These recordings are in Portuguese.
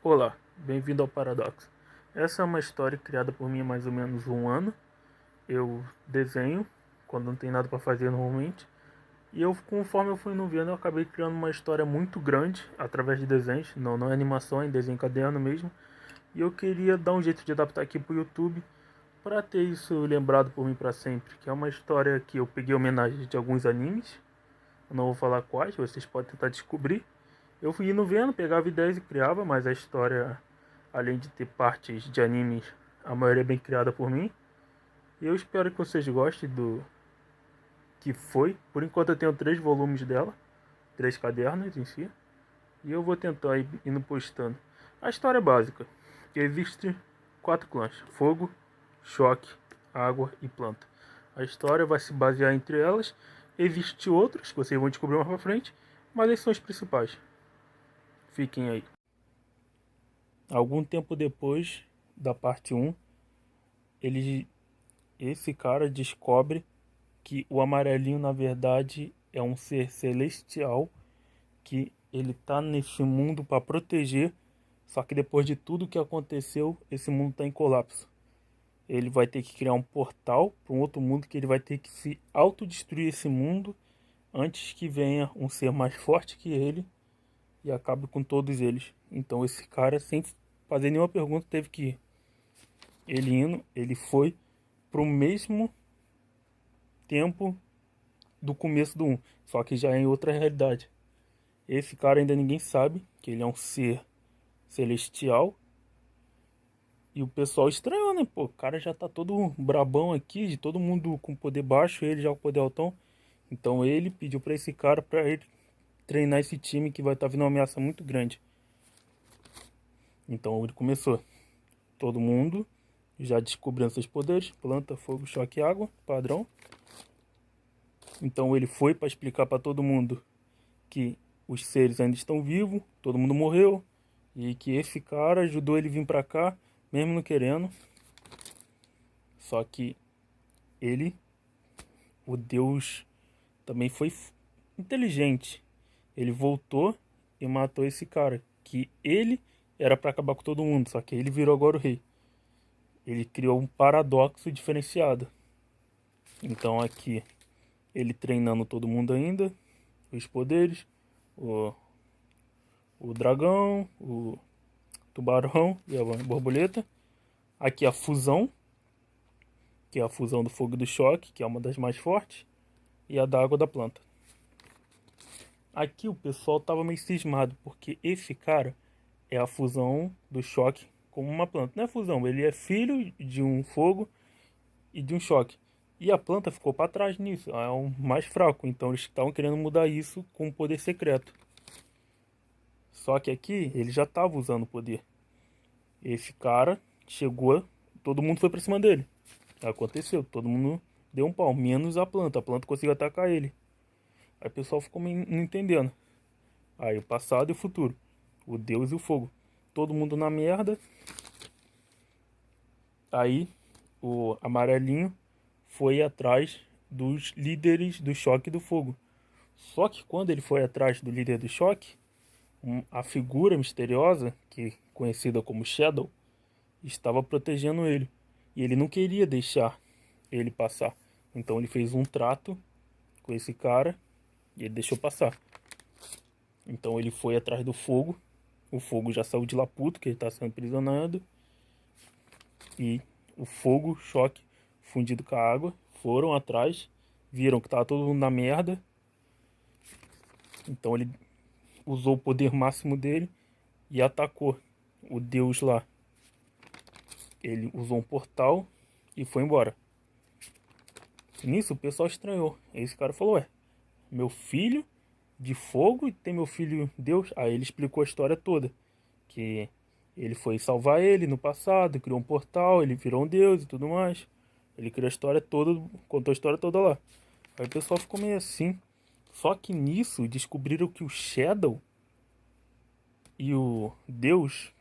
Olá, bem-vindo ao Paradoxo. Essa é uma história criada por mim há mais ou menos um ano. Eu desenho quando não tem nada para fazer normalmente. E conforme eu fui no vendo, eu acabei criando uma história muito grande através de desenhos. Não é animação, é desenho em caderno mesmo. E eu queria dar um jeito de adaptar aqui pro YouTube para ter isso lembrado por mim para sempre. Que é uma história que eu peguei homenagem de alguns animes. Eu não vou falar quais, vocês podem tentar descobrir. Eu fui indo vendo, pegava ideias e criava, mas a história, além de ter partes de animes, a maioria é bem criada por mim. E eu espero que vocês gostem do que foi. Por enquanto eu tenho 3 volumes dela, 3 cadernos em si. E eu vou tentar ir indo postando. A história é básica. Existem 4 clãs: fogo, choque, água e planta. A história vai se basear entre elas. Existem outros que vocês vão descobrir mais pra frente, mas esses são os principais. Fiquem aí. Algum tempo depois da parte 1, ele, esse cara descobre que o amarelinho na verdade é um ser celestial que ele tá nesse mundo para proteger, só que depois de tudo que aconteceu, esse mundo tá em colapso. Ele vai ter que criar um portal para um outro mundo que ele vai ter que se autodestruir esse mundo antes que venha um ser mais forte que ele e acabe com todos eles. Então esse cara, sem fazer nenhuma pergunta, teve que ir. Ele foi pro mesmo tempo do começo do 1, só que já é em outra realidade. Esse cara ainda ninguém sabe que ele é um ser celestial. E o pessoal estranhou, né? Pô, o cara já tá todo brabão aqui, de todo mundo com poder baixo, ele já com poder altão. Então ele pediu pra esse cara pra ele treinar esse time que vai estar vindo uma ameaça muito grande. Então ele começou. Todo mundo já descobrindo seus poderes: planta, fogo, choque e água, padrão. Então ele foi para explicar para todo mundo que os seres ainda estão vivos, todo mundo morreu, e que esse cara ajudou ele a vir para cá, mesmo não querendo. Só que ele, o Deus, também foi inteligente. Ele voltou e matou esse cara, que ele era para acabar com todo mundo, só que ele virou agora o rei. Ele criou um paradoxo diferenciado. Então aqui ele treinando todo mundo ainda, os poderes, o, o dragão, o tubarão e a borboleta. Aqui a fusão, que é a fusão do fogo e do choque, que é uma das mais fortes, e a da água da planta. Aqui o pessoal tava meio cismado, porque esse cara é a fusão do choque com uma planta. Não é fusão, ele é filho de um fogo e de um choque. E a planta ficou para trás nisso, é o mais fraco. Então eles estavam querendo mudar isso com um poder secreto. Só que aqui ele já estava usando o poder. Esse cara chegou, todo mundo foi para cima dele. Aconteceu, todo mundo deu um pau, menos a planta. A planta conseguiu atacar ele. Aí o pessoal ficou não entendendo. Aí o passado e o futuro, o Deus e o fogo, todo mundo na merda. Aí o amarelinho foi atrás dos líderes do choque e do fogo. Só que quando ele foi atrás do líder do choque, a figura misteriosa, que conhecida como Shadow, estava protegendo ele. E ele não queria deixar ele passar. Então ele fez um trato com esse cara e ele deixou passar. Então ele foi atrás do fogo. O fogo já saiu de lá puto, que ele está sendo aprisionado. E o fogo, choque, fundido com a água, foram atrás, viram que tava todo mundo na merda. Então ele usou o poder máximo dele e atacou o deus lá. Ele usou um portal e foi embora. Nisso o pessoal estranhou. Esse cara falou: ué, meu filho de fogo e tem meu filho Deus? Aí ele explicou a história toda. Que ele foi salvar ele no passado, criou um portal, ele virou um deus e tudo mais. Ele criou a história toda, contou a história toda lá. Aí o pessoal ficou meio assim. Só que nisso descobriram que o Shadow e o Deus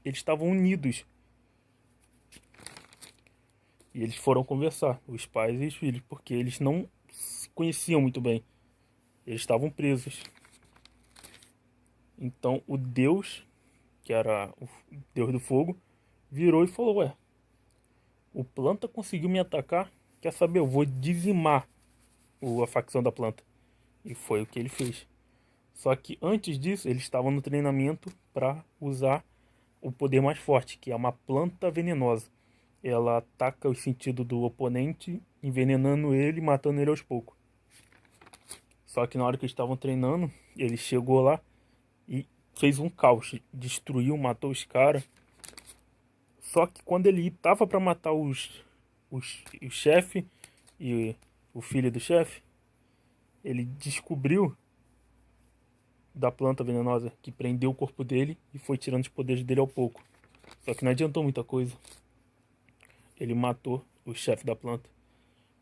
eles estavam unidos. E eles foram conversar, os pais e os filhos, porque eles não se conheciam muito bem. Eles estavam presos. Então o Deus, que era o Deus do fogo, virou e falou: ué, o planta conseguiu me atacar, quer saber, eu vou dizimar a facção da planta. E foi o que ele fez. Só que antes disso, eles estavam no treinamento para usar o poder mais forte, que é uma planta venenosa. Ela ataca os sentidos do oponente, envenenando ele, matando ele aos poucos. Só que na hora que eles estavam treinando, ele chegou lá e fez um caos, destruiu, matou os caras. Só que quando ele tava para matar o chefe e o filho do chefe, ele descobriu da planta venenosa que prendeu o corpo dele e foi tirando os poderes dele ao pouco. Só que não adiantou muita coisa. Ele matou o chefe da planta.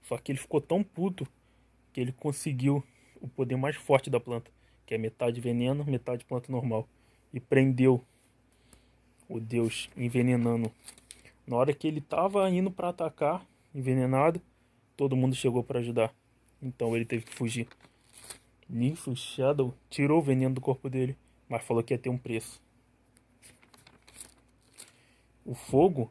Só que ele ficou tão puto que ele conseguiu o poder mais forte da planta, que é metade veneno, metade planta normal. E prendeu o Deus envenenando. Na hora que ele tava indo para atacar, envenenado, todo mundo chegou para ajudar. Então ele teve que fugir. Nisso, o Shadow tirou o veneno do corpo dele, mas falou que ia ter um preço. O Fogo,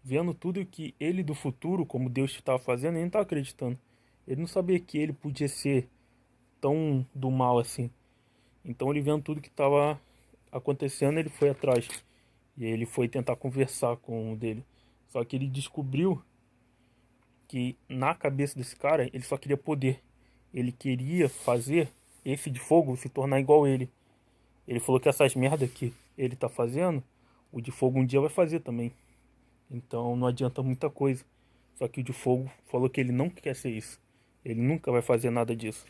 vendo tudo que ele do futuro, como Deus estava fazendo, ele não estava acreditando. Ele não sabia que ele podia ser tão do mal assim. Então ele vendo tudo que estava acontecendo, ele foi atrás. E ele foi tentar conversar com o dele. Só que ele descobriu que na cabeça desse cara, ele só queria poder. Ele queria fazer esse de fogo se tornar igual ele. Ele falou que essas merdas que ele tá fazendo, o de fogo um dia vai fazer também. Então não adianta muita coisa. Só que o de fogo falou que ele não quer ser isso. Ele nunca vai fazer nada disso.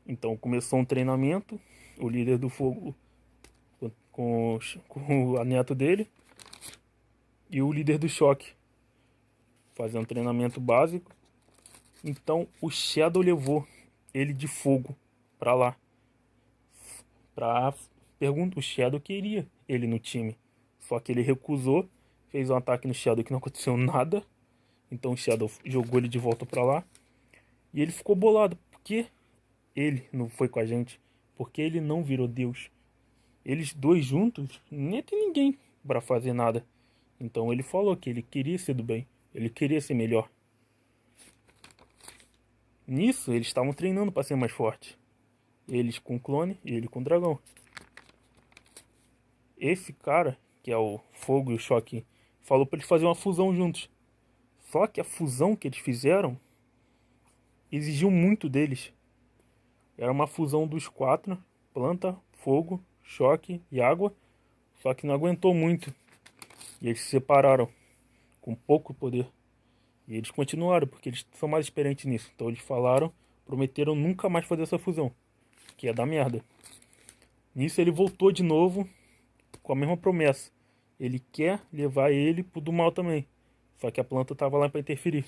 Então começou um treinamento. O líder do fogo com a neto dele. E o líder do choque fazendo treinamento básico. Então o Shadow levou ele de fogo pra lá. Pra perguntar, o Shadow queria ele no time. Só que ele recusou, fez um ataque no Shadow que não aconteceu nada. Então o Shadow jogou ele de volta pra lá. E ele ficou bolado. Por que ele não foi com a gente? Porque ele não virou Deus. Eles dois juntos, nem tem ninguém pra fazer nada. Então ele falou que ele queria ser do bem. Ele queria ser melhor. Nisso, eles estavam treinando para ser mais forte. Eles com o clone e ele com o dragão. Esse cara, que é o Fogo e o Choque, falou para eles fazerem uma fusão juntos. Só que a fusão que eles fizeram exigiu muito deles. Era uma fusão dos quatro: planta, fogo, choque e água. Só que não aguentou muito. E eles se separaram com pouco poder. E eles continuaram, porque eles são mais experientes nisso. Então eles falaram, prometeram nunca mais fazer essa fusão, que ia dar merda. Nisso ele voltou de novo com a mesma promessa. Ele quer levar ele pro do mal também. Só que a planta tava lá para interferir.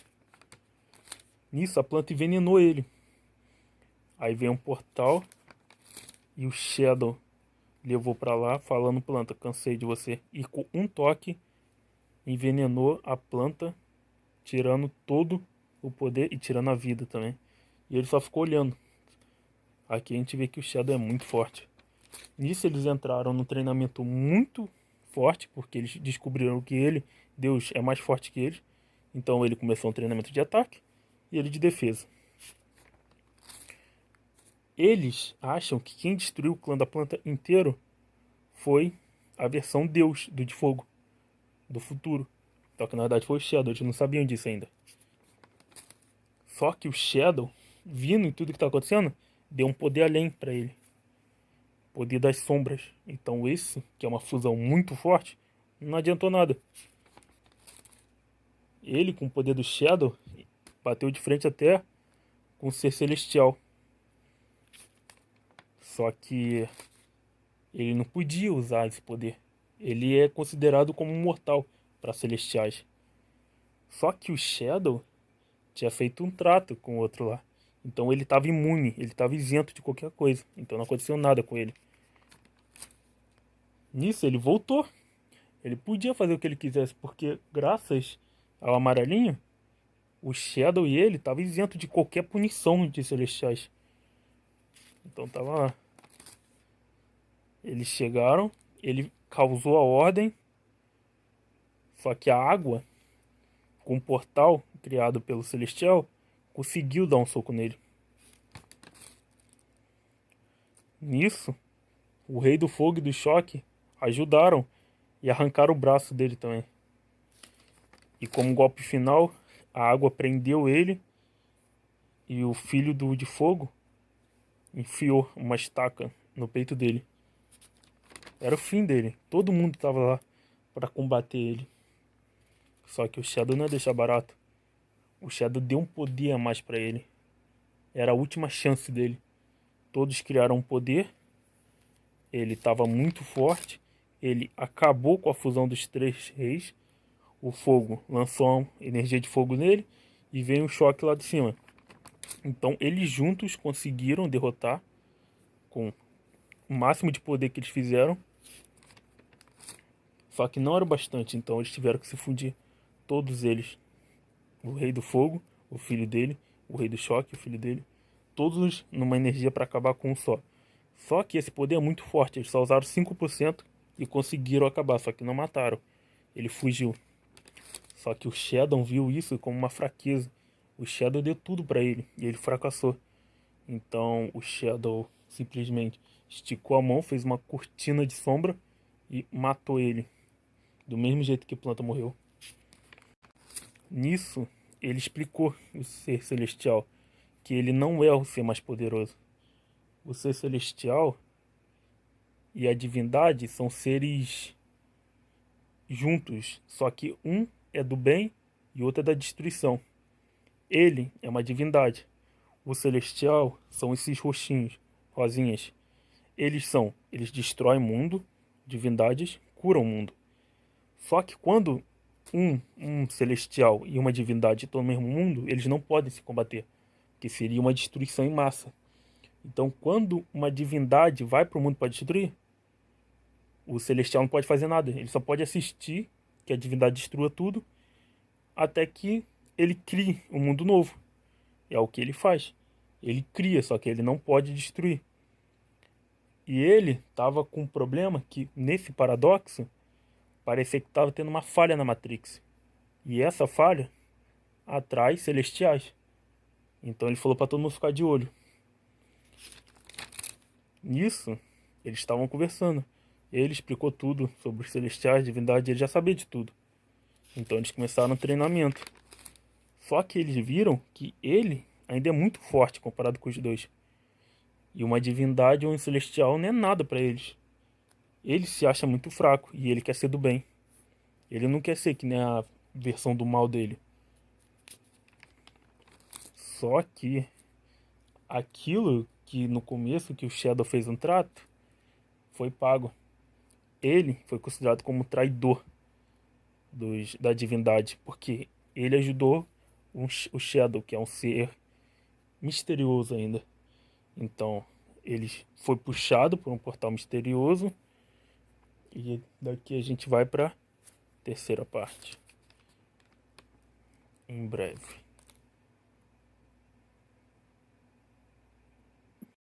Nisso a planta envenenou ele. Aí vem um portal e o Shadow levou para lá falando: planta, cansei de você. E com um toque envenenou a planta, tirando todo o poder e tirando a vida também. E ele só ficou olhando. Aqui a gente vê que o Shadow é muito forte. Nisso eles entraram num treinamento muito forte, porque eles descobriram que ele, Deus, é mais forte que eles. Então ele começou um treinamento de ataque e ele de defesa. Eles acham que quem destruiu o clã da planta inteiro foi a versão Deus do de fogo, do futuro. Só que na verdade foi o Shadow, eles não sabiam disso ainda. Só que o Shadow, vindo em tudo que está acontecendo, deu um poder além para ele. Poder das sombras. Então esse, que é uma fusão muito forte, não adiantou nada. Ele, com o poder do Shadow, bateu de frente até com o ser celestial. Só que ele não podia usar esse poder. Ele é considerado como um mortal para celestiais. Só que o Shadow tinha feito um trato com o outro lá. Então ele estava imune, ele estava isento de qualquer coisa. Então não aconteceu nada com ele. Nisso ele voltou. Ele podia fazer o que ele quisesse, porque graças ao amarelinho, o Shadow e ele estavam isentos de qualquer punição de celestiais. Então tava lá. Eles chegaram, ele causou a ordem, só que a água, com um portal criado pelo Celestial, conseguiu dar um soco nele. Nisso, o Rei do Fogo e do Choque ajudaram e arrancaram o braço dele também. E como golpe final, a água prendeu ele e o filho do de fogo enfiou uma estaca no peito dele. Era o fim dele. Todo mundo estava lá para combater ele. Só que o Shadow não ia deixar barato. O Shadow deu um poder a mais para ele. Era a última chance dele. Todos criaram um poder. Ele estava muito forte. Ele acabou com a fusão dos três reis. O fogo lançou energia de fogo nele e veio um choque lá de cima. Então eles juntos conseguiram derrotar com o máximo de poder que eles fizeram. Só que não era o bastante, então eles tiveram que se fundir todos eles. O Rei do Fogo, o filho dele, o Rei do Choque, o filho dele, todos numa energia para acabar com um só. Só que esse poder é muito forte, eles só usaram 5% e conseguiram acabar, só que não mataram. Ele fugiu. Só que o Shadow viu isso como uma fraqueza. O Shadow deu tudo para ele e ele fracassou. Então o Shadow simplesmente esticou a mão, fez uma cortina de sombra e matou ele. Do mesmo jeito que Planta morreu. Nisso, ele explicou o ser celestial que ele não é o ser mais poderoso. O ser celestial e a divindade são seres juntos, só que um é do bem e outro é da destruição. Ele é uma divindade. O celestial são esses roxinhos, rosinhas. Eles destroem o mundo, divindades curam o mundo. Só que quando um celestial e uma divindade estão no mesmo mundo, eles não podem se combater, que seria uma destruição em massa. Então, quando uma divindade vai para o mundo para destruir, o celestial não pode fazer nada. Ele só pode assistir que a divindade destrua tudo até que ele crie um mundo novo. É o que ele faz. Ele cria, só que ele não pode destruir. E ele estava com um problema que, nesse paradoxo, parecia que estava tendo uma falha na Matrix. E essa falha atrai celestiais. Então ele falou para todo mundo ficar de olho. Nisso, eles estavam conversando. Ele explicou tudo sobre os celestiais, divindade, ele já sabia de tudo. Então eles começaram o treinamento. Só que eles viram que ele ainda é muito forte comparado com os dois. E uma divindade ou um celestial não é nada para eles. Ele se acha muito fraco e ele quer ser do bem. Ele não quer ser que nem a versão do mal dele. Só que aquilo que no começo que o Shadow fez um trato foi pago. Ele foi considerado como traidor da divindade, porque ele ajudou o Shadow, que é um ser misterioso ainda. Então, ele foi puxado por um portal misterioso e daqui a gente vai para terceira parte. Em breve.